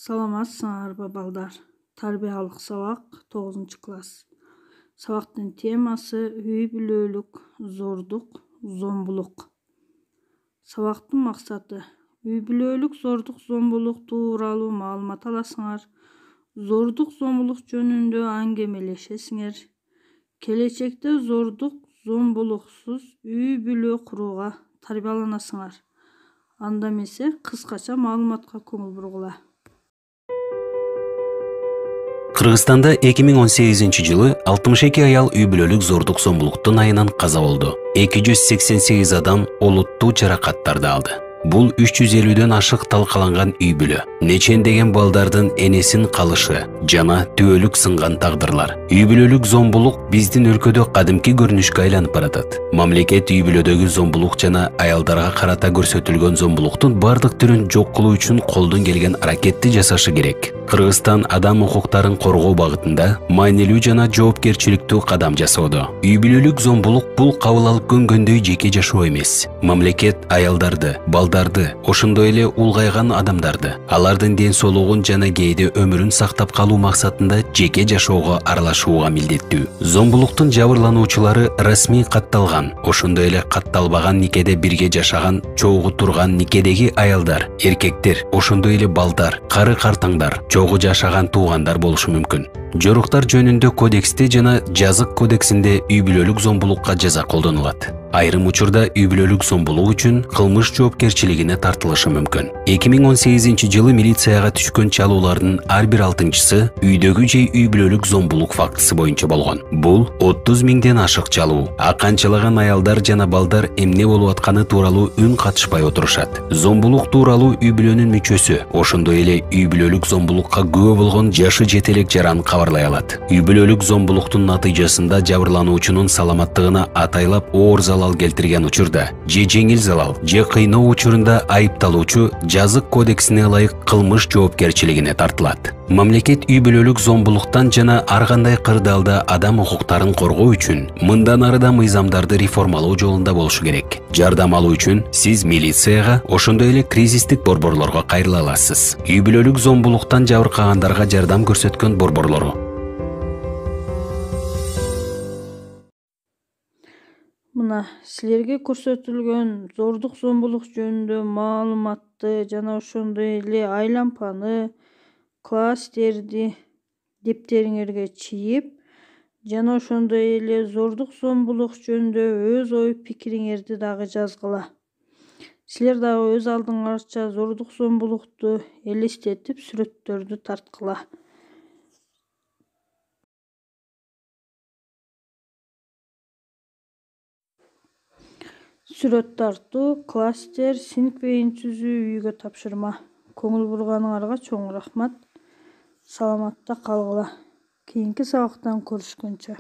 Саламатсыңарбы балдар? Тарбиялык сабак 9 класс. Сабактын темасы үй бүлөлүк зордук, зомбулук. Сабактын максаты үй бүлөлүк зордук, зомбулук тууралуу маалымат аласыңар. Зордук, зомбулук жөнүндө аңгемелешесиңер. Келечекте зордук, зомбулуксуз үй бүлө курууга тарбияланасыңар. Анда эмесе кыскача маалыматка көңүл бургула. Кыргызстанда 2018 жылы 62 аял үй бүлөлүк зордук зомбулуктун айынан каза болду. 288 адам олуттуу жаракаттарды алды. Бул 350дөн ашык талкаланган үй бүлө, нечендеген балдардын энесин калышы жана түбөлүк сынган тагдырлар. Үй бүлөлүк зомбулук биздин өлкөдө кадимки көрүнүшкө айланып баратат. Мамлекет үй бүлөдөгү зомбулук жана аялдарга карата көрсөтүлгөн зомбулуктун бардык түрүн жок кылуу үчүн колдон келген аракетти жасашы керек. Кыргызстан адам укуктарын коргоо багытында маанилүү жана жоопкерчиликтүү кадам жасоодо. Үй бүлөлүк зомбулук бул кабыл алып көнгөндөй жеке жашоо эмес. Мамлекет аялдарды, балдарды, ошондой эле улгайган адамдарды, алардын ден соолугун жана кээде өмүрүн сактап калуу максатында жеке жашоого аралашууга милдеттүү. Зомбулуктун жабырлануучулары расмий катталган, ошондой эле катталбаган никеде бирге жашаган, чогуу турган никедеги аялдар, эркектер, ошондой эле балдар, кары картаңдар, чогуу жашаган туугандар болушу мүмкүн. Жоруктар жөнүндө кодексте жана жазык кодексинде үй бүлөлүк зомбулукка жаза колдонулат. Айрым учурда үй бүлөлүк зомбулук үчүн кылмыш жоопкерчилигине тартылышы мүмкүн. 2018 жылы милицияга түшкөн чалуулардын ар бир 6-сы үйдөгү же үй бүлөлүк зомбулук фактысы боюнча болгон. Бул 30 000ден ашык чалуу. Канчалаган аялдар жана балдар эмне болуп атканы тууралуу үн катышпай отурушат. Зомбулук тууралуу үй бүлөнүн мүчөсү, ошондой эле үй бүлөлүк зомбулукка күбө болгон жашы жете элек жаран кабарлай алат. Үй бүлөлүк зомбулуктун натыйжасында жабырлануучунун саламаттыгына атайлап оор залал келтирген учурда же жеңил залал же кыйноо учурунда айыпталуучу жазык кодексине ылайык кылмыш жоопкерчилигине тартылат. Мамлекет үй бүлөлүк зомбулуктан жана ар кандай кырдаалда адам укуктарын коргоо үчүн мындан ары да мыйзамдарды реформалоо жолунда болушу керек. Жардам алуу үчүн сиз милицияга, ошондой эле кризистик борборлорго кайрыла аласыз. Үй бүлөлүк зомбулуктан жабыркагандарга жардам көрсөткөн борборлору. Мына силерге көрсөтүлгөн зордук, зомбулук жөнүндө маалыматты жана ошондой эле айлампаны, класстерди дептериңерге чийип, жана ошондой эле зордук, зомбулук жөнүндө өз ой пикириңерди дагы жазгыла. Силер дагы өз алдыңарча зордук, зомбулукту элестетип сүрөттөрдү тарткыла. Сүрөт тартуу, кластер, сиңип бейин түзүү, үйгө тапшырма. Көңүл бурганыңарга чоң рахмат. Саламатта калгыла. Кийинки сабактан көрүшкөнчө.